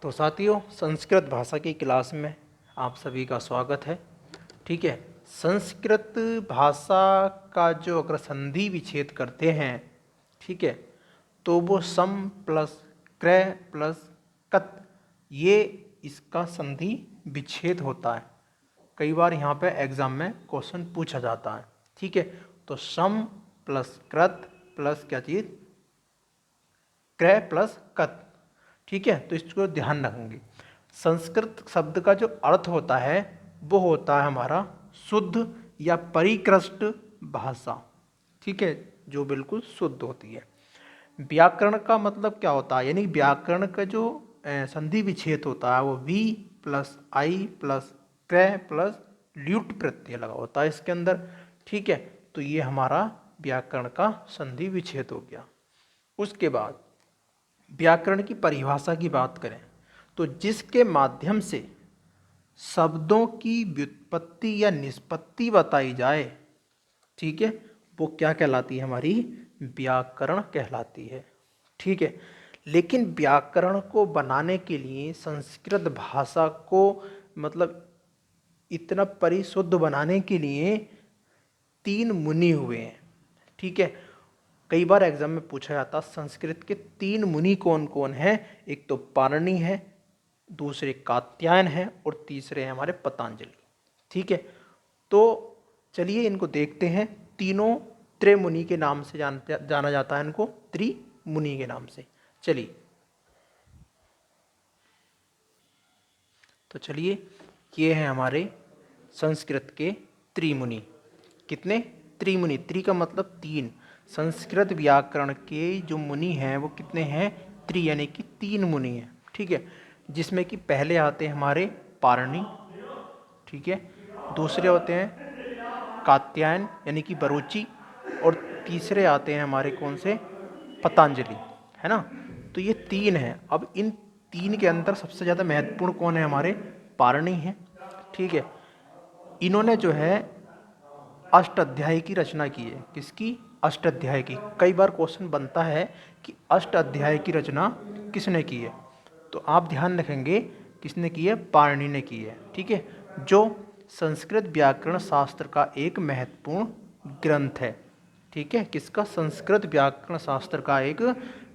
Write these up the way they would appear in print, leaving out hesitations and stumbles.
तो साथियों, संस्कृत भाषा की क्लास में आप सभी का स्वागत है। ठीक है, संस्कृत भाषा का जो अगर संधि विच्छेद करते हैं, ठीक है, तो वो सम प्लस क्रय प्लस कत, ये इसका संधि विच्छेद होता है। कई बार यहाँ पे एग्जाम में क्वेश्चन पूछा जाता है। ठीक है, तो सम प्लस कृत प्लस क्या चीज़, क्रय प्लस कत। ठीक है, तो इसको ध्यान रखेंगे। संस्कृत शब्द का जो अर्थ होता है वो होता है हमारा शुद्ध या परिकृष्ट भाषा। ठीक है, जो बिल्कुल शुद्ध होती है। व्याकरण का मतलब क्या होता है, यानी व्याकरण का जो संधि विच्छेद होता है वो वी प्लस आई प्लस क्रय प्लस ल्यूट प्रत्यय लगा होता है इसके अंदर। ठीक है, तो ये हमारा व्याकरण का संधि विच्छेद हो गया। उसके बाद व्याकरण की परिभाषा की बात करें तो जिसके माध्यम से शब्दों की व्युत्पत्ति या निष्पत्ति बताई जाए, ठीक है, वो क्या कहलाती है, हमारी व्याकरण कहलाती है। ठीक है, लेकिन व्याकरण को बनाने के लिए संस्कृत भाषा को मतलब इतना परिशुद्ध बनाने के लिए 3 मुनि हुए हैं। ठीक है, कई बार एग्जाम में पूछा जाता संस्कृत के 3 मुनि कौन कौन हैं। एक तो पाणिनि है, दूसरे कात्यायन है और तीसरे हैं हमारे पतंजलि। ठीक है, तो चलिए इनको देखते हैं। तीनों त्रिमुनि के नाम से जाना जाता है इनको, त्रिमुनि के नाम से। चलिए, तो चलिए ये हैं हमारे संस्कृत के त्रिमुनि। कितने? त्रिमुनि। त्रि का मतलब 3। संस्कृत व्याकरण के जो मुनि हैं वो कितने हैं? त्रि, यानी कि 3 मुनि हैं। ठीक है, जिसमें कि पहले आते हैं हमारे पाणिनि। ठीक है, दूसरे होते हैं कात्यायन यानी कि बरोची, और तीसरे आते हैं हमारे कौन से? पतंजलि, है ना। तो ये 3 हैं। अब इन 3 के अंदर सबसे ज़्यादा महत्वपूर्ण कौन है? हमारे पाणिनि हैं। ठीक है, इन्होंने जो है अष्टाध्यायी की रचना की है। किसकी? अष्टाध्यायी की। कई बार क्वेश्चन बनता है कि अष्टाध्यायी की रचना किसने की है, तो आप ध्यान रखेंगे किसने की है? पाणिनि ने की है। ठीक है, जो संस्कृत व्याकरण शास्त्र का एक महत्वपूर्ण ग्रंथ है। ठीक है, किसका? संस्कृत व्याकरण शास्त्र का एक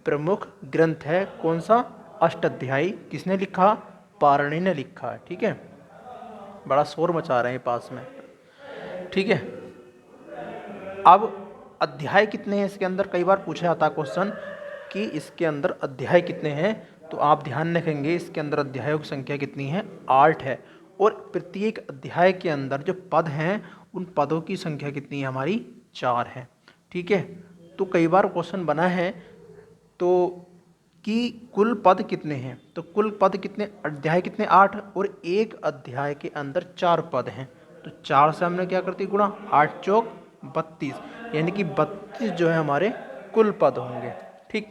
प्रमुख ग्रंथ है। कौन सा? अष्टाध्यायी। किसने लिखा? पाणिनि ने लिखा है। ठीक है, बड़ा शोर मचा रहे हैं पास में। ठीक है, अब अध्याय कितने हैं इसके अंदर? कई बार पूछा जाता है क्वेश्चन कि इसके अंदर अध्याय कितने हैं, तो आप ध्यान रखेंगे इसके अंदर अध्यायों की संख्या कितनी है? 8 है। और प्रत्येक अध्याय के अंदर जो पद हैं उन पदों की संख्या कितनी है? हमारी 4 है। ठीक है, तो कई बार क्वेश्चन बना है तो कि कुल पद कितने हैं, तो कुल पद कितने? अध्याय कितने? 8, और एक अध्याय के अंदर 4 पद हैं, तो 4 से हमने क्या करती गुणा? 8 चौक 32, यानी कि 32 जो है हमारे कुल पद होंगे। ठीक,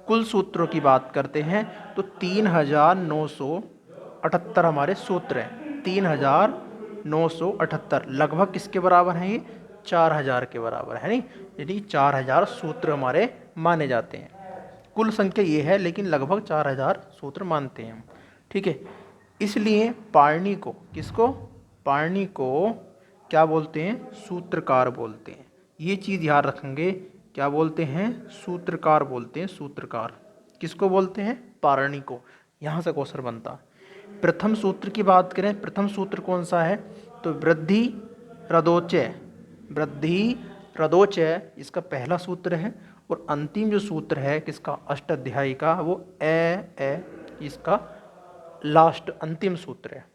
कुल सूत्रों की बात करते हैं तो 3978 हमारे सूत्र हैं। 3978 लगभग किसके बराबर हैं? ये 4000 के बराबर है, नहीं, यानी 4000 सूत्र हमारे माने जाते हैं। कुल संख्या ये है लेकिन लगभग 4000 सूत्र मानते हैं हम। ठीक है, इसलिए पाणिनि को, किसको? पाणिनि को क्या बोलते हैं? सूत्रकार बोलते हैं। ये चीज़ याद रखेंगे, क्या बोलते हैं? सूत्रकार बोलते हैं। सूत्रकार किसको बोलते हैं? पाणिनि को। यहाँ से क्वेश्चन बनता है। प्रथम सूत्र की बात करें, प्रथम सूत्र कौन सा है? तो वृद्धि रदोचय। वृद्धि रदोचय इसका पहला सूत्र है, और अंतिम जो सूत्र है किसका? अष्टाध्यायी का, वो ए इसका लास्ट अंतिम सूत्र है।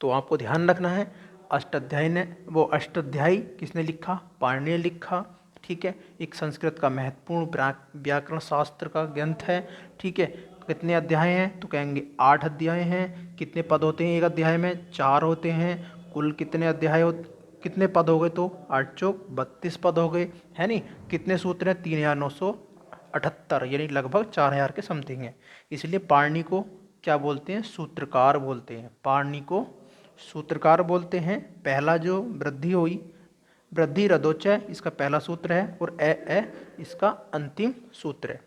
तो आपको ध्यान रखना है, अष्टाध्यायी ने, वो अष्टाध्यायी किसने लिखा? पाणिनि ने लिखा। ठीक है, एक संस्कृत का महत्वपूर्ण व्याकरण शास्त्र का ग्रंथ है। ठीक है, कितने अध्याय हैं? तो कहेंगे 8 अध्याय हैं। कितने पद होते हैं एक अध्याय में? 4 होते हैं। कुल कितने अध्याय कितने पद हो गए? तो 8 चौक 32 पद हो गए, है नहीं। कितने सूत्र हैं? 3978, यानी लगभग 4000 के समथिंग है। इसलिए पाणिनि को क्या बोलते हैं? सूत्रकार बोलते हैं। पाणिनि को सूत्रकार बोलते हैं। पहला जो वृद्धि हुई, वृद्धि रदोचय इसका पहला सूत्र है, और ए इसका अंतिम सूत्र है।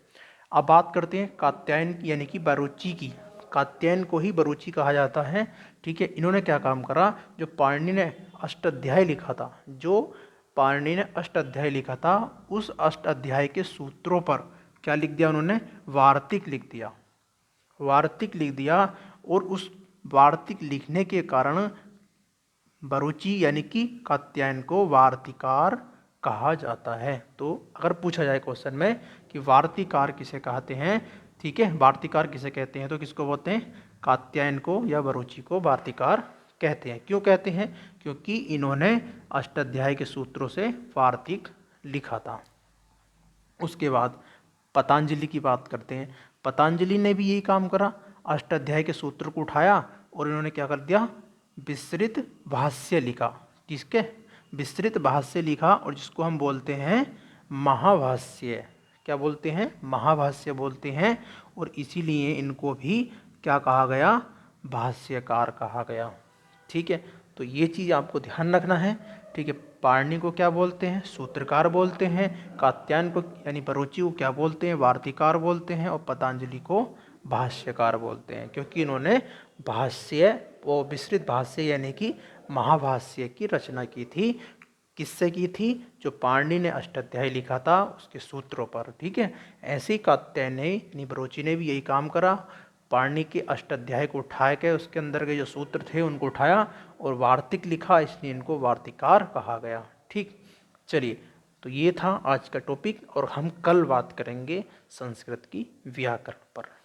अब बात करते हैं कात्यायन की, यानी कि बरोची की। कात्यायन को ही बरूची कहा जाता है। ठीक है, इन्होंने क्या काम करा, जो पाणिनि ने अष्टाध्याय लिखा था, जो पाणिनि ने अष्टाध्याय लिखा था, उस अष्टाध्याय के सूत्रों पर क्या लिख दिया उन्होंने, वार्तिक लिख दिया, वार्तिक लिख दिया। और उस वार्तिक लिखने के कारण बरूची यानी कि कात्यायन को वार्तिकार कहा जाता है। तो अगर पूछा जाए क्वेश्चन में कि वार्तिकार किसे कहते हैं, ठीक है, वार्तिकार किसे कहते हैं, तो किसको बोलते हैं, कात्यायन को या बरूची को वार्तिकार कहते हैं। क्यों कहते हैं, क्योंकि इन्होंने अष्टाध्याय के सूत्रों से वार्तिक लिखा था। उसके बाद पतंजलि की बात करते हैं। पतंजलि ने भी यही काम करा, अष्टाध्याय के सूत्र को उठाया और इन्होंने क्या कर दिया, विस्तृत भाष्य लिखा। किसके, विस्तृत भाष्य लिखा, और जिसको हम बोलते हैं महाभाष्य। क्या बोलते हैं, महाभाष्य बोलते हैं। और इसीलिए इनको भी क्या कहा गया, भाष्यकार कहा गया। ठीक है, तो ये चीज़ आपको ध्यान रखना है। ठीक है, पाणिनि को क्या बोलते हैं, सूत्रकार बोलते हैं। कात्यायन को यानी बरूची को क्या बोलते हैं, वार्तिकार बोलते हैं। और पतंजलि को भाष्यकार बोलते हैं, क्योंकि इन्होंने भाष्य, वो विस्तृत भाष्य यानी कि महाभाष्य की रचना की थी। किससे की थी, जो पाणिनि ने अष्टाध्याय लिखा था उसके सूत्रों पर। ठीक है, ऐसे ही कात्यायन ने यानी बरूची ने भी यही काम करा, पाणिनि के अष्टाध्याय को उठा के उसके अंदर के जो सूत्र थे उनको उठाया और वार्तिक लिखा, इसलिए इनको वार्तिकार कहा गया। ठीक, चलिए, तो ये था आज का टॉपिक, और हम कल बात करेंगे संस्कृत की व्याकरण पर।